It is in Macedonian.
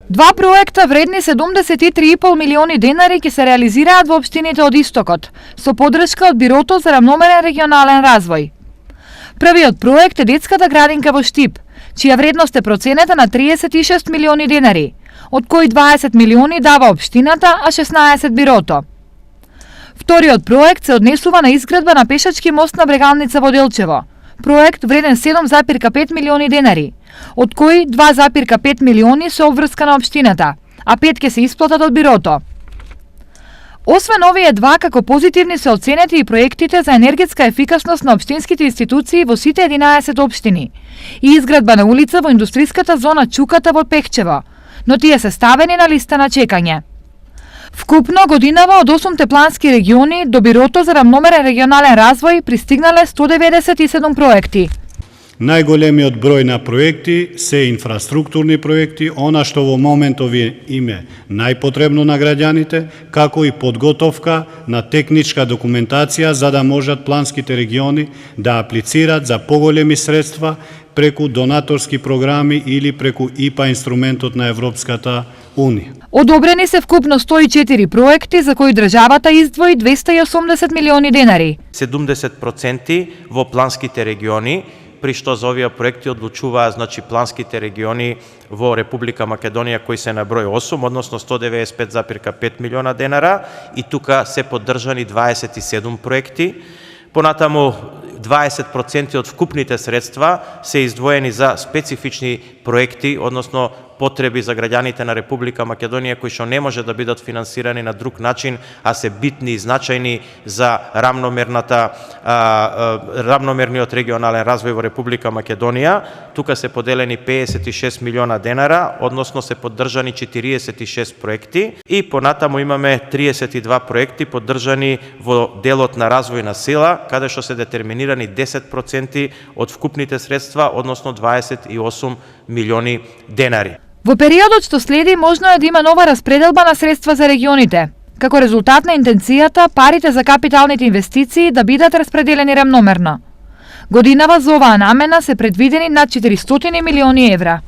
Два проекта вредни 73,5 милиони денари ќе се реализираат во општините од Истокот, со подршка од Бирото за рамномерен регионален развој. Првиот проект е детската градинка во Штип, чија вредност е проценета на 36 милиони денари, од кои 20 милиони дава општината, а 16 Бирото. Вториот проект се однесува на изградба на пешачки мост на Брегалница во Делчево, проект вреден 7,5 милиони денари, од кои 2,5 милиони се обврска на општината, а 5 ќе се исплатат од Бирото. Освен овие два, како позитивни се оценети и проектите за енергетска ефикасност на општинските институции во сите 11 општини и изградба на улица во индустриската зона Чуката во Пехчево, но тие се ставени на листа на чекање. Вкупно годинава од 8 плански региони до Бирото за рамномерен регионален развој пристигнале 197 проекти. Најголемиот број на проекти се инфраструктурни проекти, она што во моментов им е најпотребно на граѓаните, како и подготовка на техничка документација за да можат планските региони да аплицират за поголеми средства преку донаторски програми или преку ИПА инструментот на Европската Унија. Одобрени се вкупно 104 проекти за кои државата издвои 280 милиони денари. 70% во планските региони, при што за овие проекти одлучуваа планските региони во Република Македонија кои се на број 8, односно 195,5 милиона денара, и тука се поддржани 27 проекти. Понатаму 20% од вкупните средства се издвоени за специфични проекти, односно потреби за граѓаните на Република Македонија кои што не може да бидат финансирани на друг начин, а се битни и значајни за рамномерниот регионален развој во Република Македонија. Тука се поделени 56 милиона денара, односно се поддржани 46 проекти и понатаму имаме 32 проекти поддржани во делот на развој на села, каде што се детерминирани 10% од вкупните средства, односно 28 милиони денари. Во периодот што следи можно е да има нова распределба на средства за регионите, како резултат на интенцијата парите за капиталните инвестиции да бидат распределени рамномерно. Годинава за оваа намена се предвидени над 400 милиони евра.